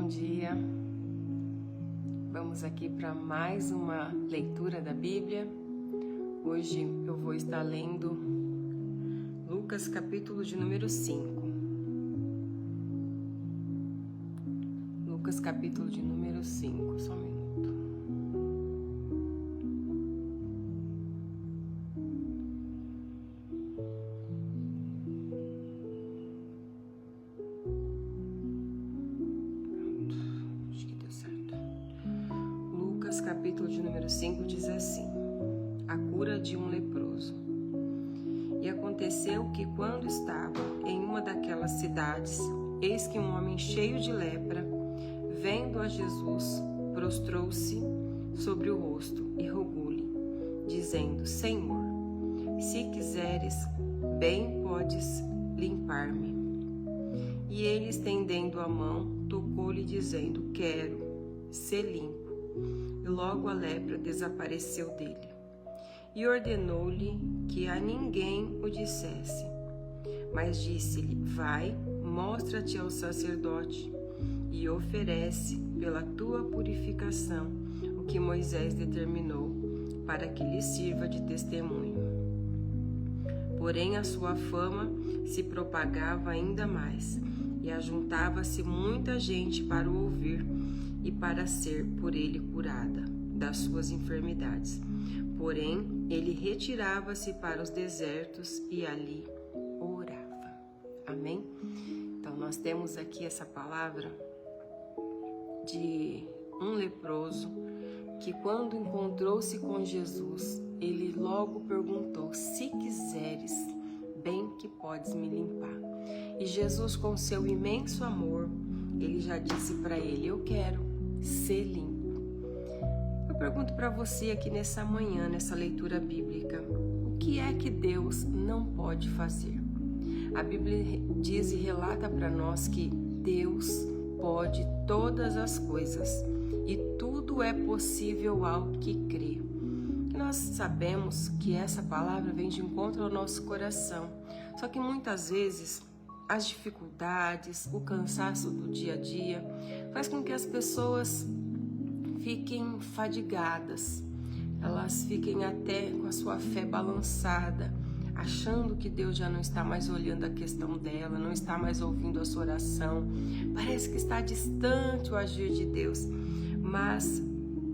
bom dia. Vamos aqui para mais uma leitura da Bíblia. Hoje eu vou estar lendo Lucas capítulo de número 5. Lucas capítulo de número 5, só um minuto. Capítulo de número 5 diz assim: a cura de um leproso. E aconteceu que, quando estava em uma daquelas cidades, eis que um homem cheio de lepra, vendo a Jesus, prostrou-se sobre o rosto e rogou-lhe, dizendo: Senhor, se quiseres, bem podes limpar-me. E ele, estendendo a mão, tocou-lhe, dizendo: Quero ser limpo. E logo a lepra desapareceu dele. E ordenou-lhe que a ninguém o dissesse. Mas disse-lhe: Vai, mostra-te ao sacerdote e oferece pela tua purificação o que Moisés determinou, para que lhe sirva de testemunho. Porém a sua fama se propagava ainda mais, e ajuntava-se muita gente para o ouvir e para ser por ele curada das suas enfermidades. Porém, ele retirava-se para os desertos e ali orava. Amém? Então, nós temos aqui essa palavra de um leproso que, quando encontrou-se com Jesus, ele logo perguntou: se quiseres, bem que podes me limpar. E Jesus, com seu imenso amor, ele já disse para ele: eu quero ser limpo. Eu pergunto para você aqui nessa manhã, nessa leitura bíblica, o que é que Deus não pode fazer? A Bíblia diz e relata para nós que Deus pode todas as coisas e tudo é possível ao que crê. E nós sabemos que essa palavra vem de encontro ao nosso coração, só que muitas vezes as dificuldades, o cansaço do dia a dia faz com que as pessoas fiquem fadigadas, elas fiquem até com a sua fé balançada, achando que Deus já não está mais olhando a questão dela, não está mais ouvindo a sua oração, parece que está distante o agir de Deus. Mas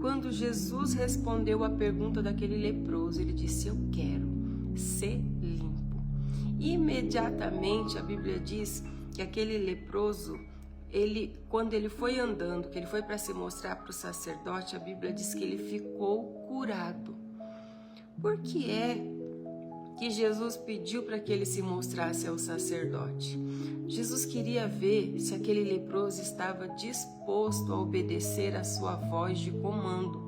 quando Jesus respondeu à pergunta daquele leproso, ele disse: eu quero ser limpo. Imediatamente a Bíblia diz que aquele leproso, quando ele foi andando, que ele foi para se mostrar para o sacerdote, a Bíblia diz que ele ficou curado. Por que é que Jesus pediu para que ele se mostrasse ao sacerdote? Jesus queria ver se aquele leproso estava disposto a obedecer a sua voz de comando,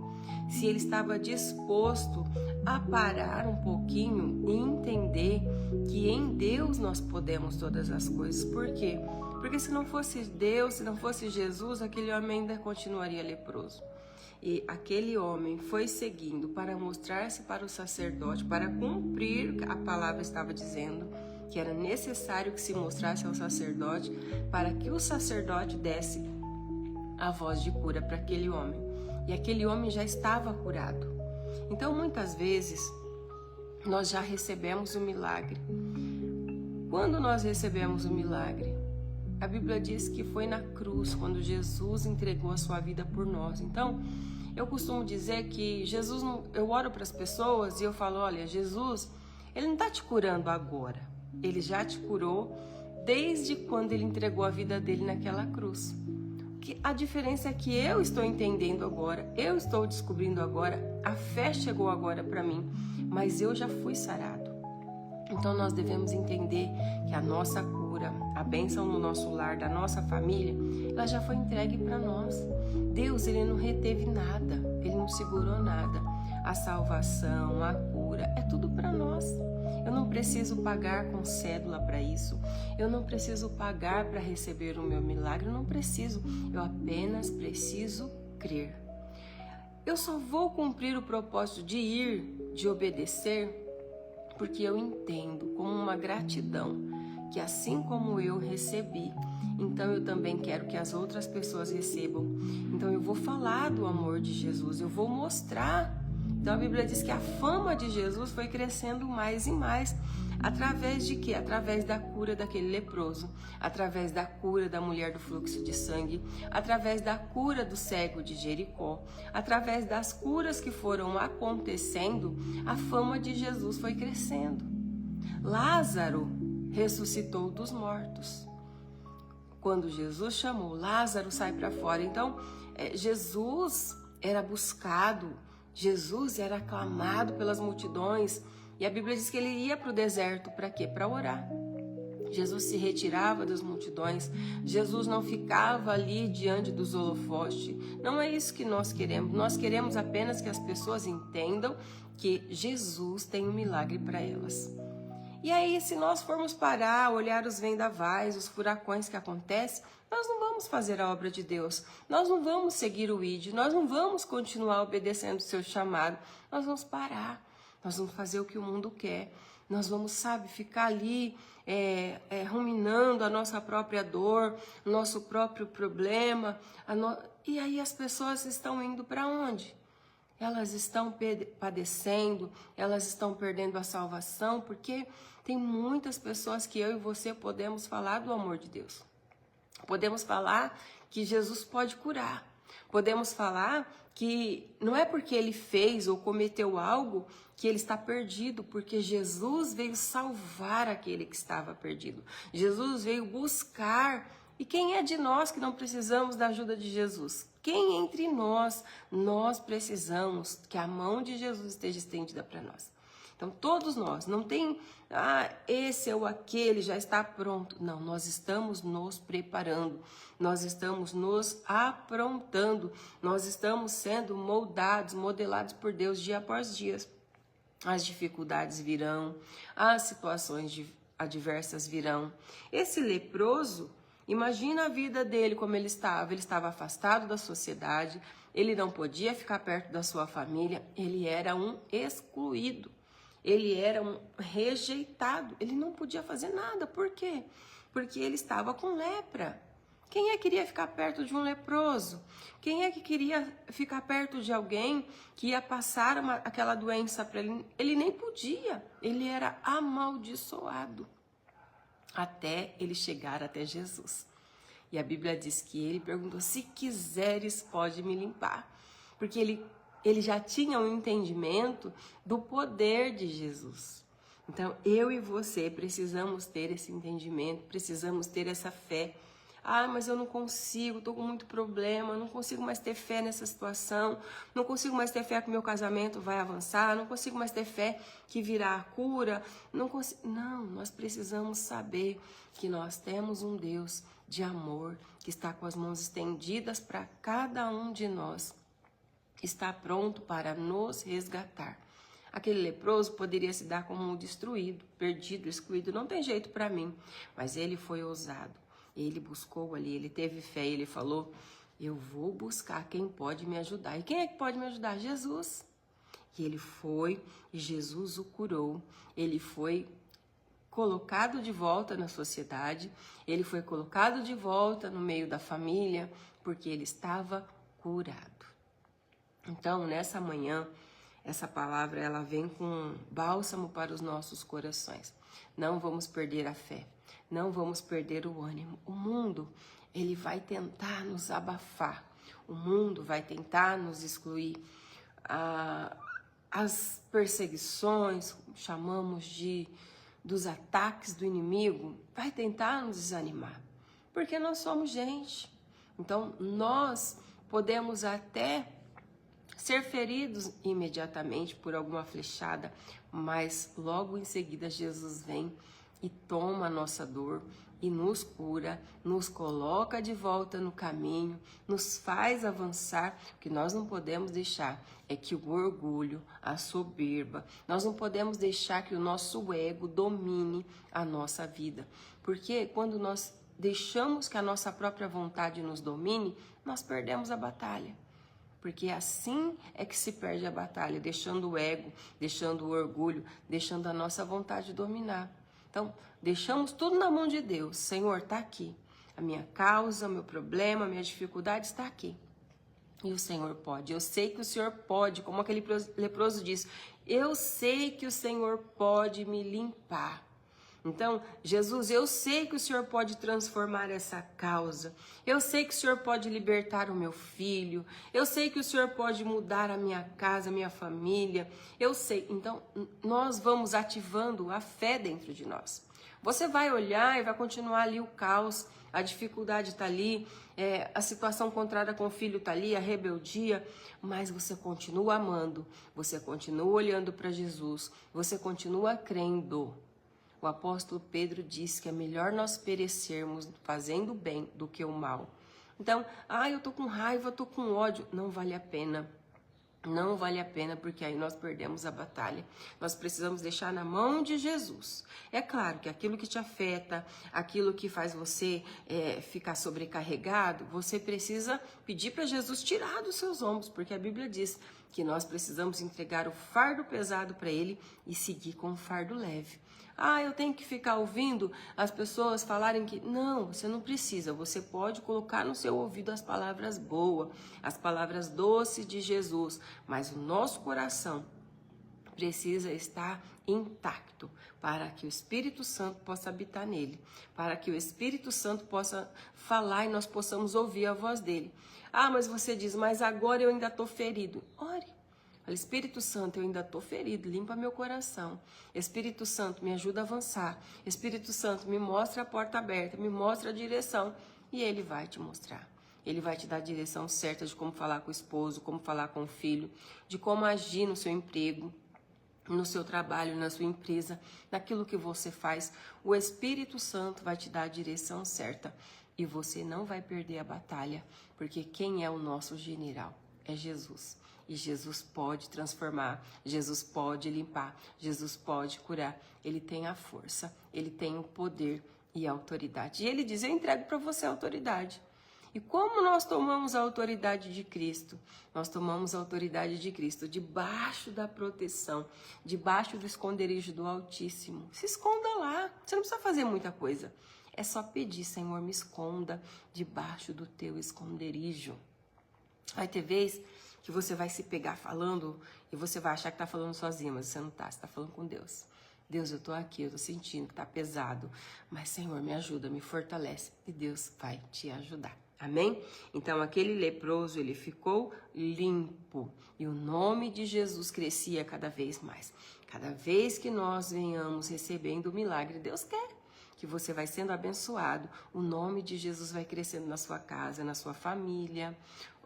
se ele estava disposto a parar um pouquinho e entender que em Deus nós podemos todas as coisas. Por quê? Porque se não fosse Deus, se não fosse Jesus, aquele homem ainda continuaria leproso. E aquele homem foi seguindo para mostrar-se para o sacerdote, para cumprir a palavra estava dizendo, que era necessário que se mostrasse ao sacerdote, para que o sacerdote desse a voz de cura para aquele homem. E aquele homem já estava curado. Então, muitas vezes, nós já recebemos o milagre. Quando nós recebemos o milagre, a Bíblia diz que foi na cruz, quando Jesus entregou a sua vida por nós. Então, eu costumo dizer que Jesus, eu oro para as pessoas e eu falo: olha, Jesus, ele não está te curando agora. Ele já te curou desde quando ele entregou a vida dele naquela cruz. A diferença é que eu estou entendendo agora, eu estou descobrindo agora, a fé chegou agora para mim, mas eu já fui sarado. Então nós devemos entender que a nossa cura, a bênção no nosso lar, da nossa família, ela já foi entregue para nós. Deus, ele não reteve nada, ele não segurou nada. A salvação, a cura, é tudo para nós. Eu não preciso pagar com cédula para isso. Eu não preciso pagar para receber o meu milagre. Eu não preciso. Eu apenas preciso crer. Eu só vou cumprir o propósito de ir, de obedecer, porque eu entendo como uma gratidão que assim como eu recebi, então eu também quero que as outras pessoas recebam. Então eu vou falar do amor de Jesus, eu vou mostrar. Então a Bíblia diz que a fama de Jesus foi crescendo mais e mais. Através de quê? Através da cura daquele leproso, através da cura da mulher do fluxo de sangue, através da cura do cego de Jericó, através das curas que foram acontecendo, a fama de Jesus foi crescendo. Lázaro ressuscitou dos mortos. Quando Jesus chamou, Lázaro, sai para fora. Então, Jesus era buscado, Jesus era aclamado pelas multidões. E a Bíblia diz que ele ia para o deserto para quê? Para orar. Jesus se retirava das multidões. Jesus não ficava ali diante dos holofotes. Não é isso que nós queremos. Nós queremos apenas que as pessoas entendam que Jesus tem um milagre para elas. E aí, se nós formos parar, olhar os vendavais, os furacões que acontecem, nós não vamos fazer a obra de Deus. Nós não vamos seguir o ID. Nós não vamos continuar obedecendo o seu chamado. Nós vamos parar. Nós vamos fazer o que o mundo quer. Nós vamos, ficar ali ruminando a nossa própria dor, o nosso próprio problema. E aí as pessoas estão indo para onde? Elas estão padecendo, elas estão perdendo a salvação, porque tem muitas pessoas que eu e você podemos falar do amor de Deus. Podemos falar que Jesus pode curar. Podemos falar que não é porque ele fez ou cometeu algo que ele está perdido, porque Jesus veio salvar aquele que estava perdido. Jesus veio buscar. E quem é de nós que não precisamos da ajuda de Jesus? Quem entre nós precisamos que a mão de Jesus esteja estendida para nós? Então, todos nós, não tem, esse ou aquele já está pronto. Não, nós estamos nos preparando, nós estamos nos aprontando, nós estamos sendo moldados, modelados por Deus dia após dia. As dificuldades virão, as situações adversas virão. Esse leproso, imagina a vida dele como ele estava afastado da sociedade, ele não podia ficar perto da sua família, ele era um excluído. Ele era um rejeitado, ele não podia fazer nada. Por quê? Porque ele estava com lepra. Quem é que queria ficar perto de um leproso? Quem é que queria ficar perto de alguém que ia passar aquela doença para ele? Ele nem podia, ele era amaldiçoado. Até ele chegar até Jesus. E a Bíblia diz que ele perguntou, se quiseres pode me limpar. Porque ele já tinha um entendimento do poder de Jesus. Então, eu e você precisamos ter esse entendimento, precisamos ter essa fé. Mas eu não consigo, estou com muito problema, não consigo mais ter fé nessa situação, não consigo mais ter fé que o meu casamento vai avançar, não consigo mais ter fé que virá a cura. Não, nós precisamos saber que nós temos um Deus de amor que está com as mãos estendidas para cada um de nós. Está pronto para nos resgatar. Aquele leproso poderia se dar como um destruído, perdido, excluído. Não tem jeito para mim. Mas ele foi ousado. Ele buscou ali, ele teve fé. Ele falou, eu vou buscar quem pode me ajudar. E quem é que pode me ajudar? Jesus. E ele foi e Jesus o curou. Ele foi colocado de volta na sociedade. Ele foi colocado de volta no meio da família, porque ele estava curado. Então, nessa manhã, essa palavra ela vem com bálsamo para os nossos corações. Não vamos perder a fé, não vamos perder o ânimo. O mundo, ele vai tentar nos abafar, o mundo vai tentar nos excluir. As perseguições, chamamos dos ataques do inimigo, vai tentar nos desanimar, porque nós somos gente. Então, nós podemos até ser feridos imediatamente por alguma flechada, mas logo em seguida Jesus vem e toma a nossa dor e nos cura, nos coloca de volta no caminho, nos faz avançar. O que nós não podemos deixar é que o orgulho, a soberba, nós não podemos deixar que o nosso ego domine a nossa vida, porque quando nós deixamos que a nossa própria vontade nos domine, nós perdemos a batalha. Porque assim é que se perde a batalha, deixando o ego, deixando o orgulho, deixando a nossa vontade dominar. Então, deixamos tudo na mão de Deus. Senhor, está aqui. A minha causa, meu problema, a minha dificuldade está aqui. E o Senhor pode. Eu sei que o Senhor pode, como aquele leproso disse. Eu sei que o Senhor pode me limpar. Então, Jesus, eu sei que o Senhor pode transformar essa causa. Eu sei que o Senhor pode libertar o meu filho. Eu sei que o Senhor pode mudar a minha casa, a minha família. Eu sei. Então, nós vamos ativando a fé dentro de nós. Você vai olhar e vai continuar ali o caos, a dificuldade está ali, a situação contrária com o filho está ali, a rebeldia, mas você continua amando, você continua olhando para Jesus, você continua crendo. O apóstolo Pedro diz que é melhor nós perecermos fazendo o bem do que o mal. Então, eu tô com raiva, eu tô com ódio. Não vale a pena. Não vale a pena, porque aí nós perdemos a batalha. Nós precisamos deixar na mão de Jesus. É claro que aquilo que te afeta, aquilo que faz você ficar sobrecarregado, você precisa pedir para Jesus tirar dos seus ombros, porque a Bíblia diz que nós precisamos entregar o fardo pesado para Ele e seguir com o fardo leve. Eu tenho que ficar ouvindo as pessoas falarem que... Não, você não precisa. Você pode colocar no seu ouvido as palavras boas, as palavras doces de Jesus. Mas o nosso coração precisa estar intacto para que o Espírito Santo possa habitar nele. Para que o Espírito Santo possa falar e nós possamos ouvir a voz dele. Mas você diz, mas agora eu ainda estou ferido. Ore. Espírito Santo, eu ainda estou ferido, limpa meu coração. Espírito Santo, me ajuda a avançar. Espírito Santo, me mostra a porta aberta, me mostra a direção. E Ele vai te mostrar. Ele vai te dar a direção certa de como falar com o esposo, como falar com o filho, de como agir no seu emprego, no seu trabalho, na sua empresa, naquilo que você faz. O Espírito Santo vai te dar a direção certa. E você não vai perder a batalha, porque quem é o nosso general? É Jesus. E Jesus pode transformar, Jesus pode limpar, Jesus pode curar. Ele tem a força, ele tem o poder e a autoridade. E ele diz, eu entrego para você a autoridade. E como nós tomamos a autoridade de Cristo? Nós tomamos a autoridade de Cristo debaixo da proteção, debaixo do esconderijo do Altíssimo. Se esconda lá, você não precisa fazer muita coisa. É só pedir, Senhor, me esconda debaixo do teu esconderijo. Vai ter vez que você vai se pegar falando e você vai achar que está falando sozinho, mas você não está, você está falando com Deus. Deus, eu estou aqui, eu estou sentindo que está pesado, mas Senhor, me ajuda, me fortalece e Deus vai te ajudar. Amém? Então, aquele leproso, ele ficou limpo e o nome de Jesus crescia cada vez mais. Cada vez que nós venhamos recebendo o milagre, Deus quer que você vai sendo abençoado, o nome de Jesus vai crescendo na sua casa, na sua família,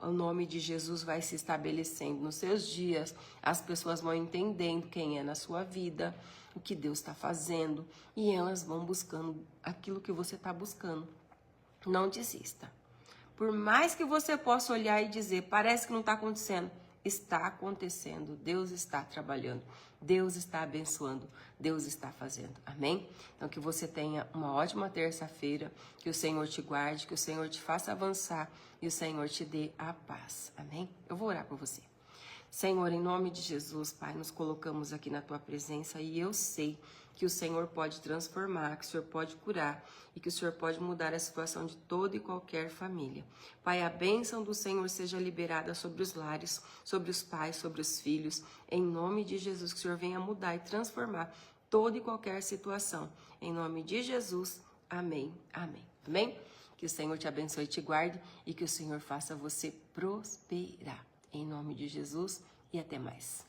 o nome de Jesus vai se estabelecendo nos seus dias, as pessoas vão entendendo quem é na sua vida, o que Deus está fazendo, e elas vão buscando aquilo que você está buscando. Não desista. Por mais que você possa olhar e dizer, parece que não está acontecendo, está acontecendo, Deus está trabalhando, Deus está abençoando, Deus está fazendo, amém? Então que você tenha uma ótima terça-feira, que o Senhor te guarde, que o Senhor te faça avançar e o Senhor te dê a paz, amém? Eu vou orar por você. Senhor, em nome de Jesus, Pai, nos colocamos aqui na Tua presença e eu sei que o Senhor pode transformar, que o Senhor pode curar e que o Senhor pode mudar a situação de toda e qualquer família. Pai, a bênção do Senhor seja liberada sobre os lares, sobre os pais, sobre os filhos. Em nome de Jesus, que o Senhor venha mudar e transformar toda e qualquer situação. Em nome de Jesus, amém, amém, amém? Que o Senhor te abençoe e te guarde e que o Senhor faça você prosperar. Em nome de Jesus e até mais.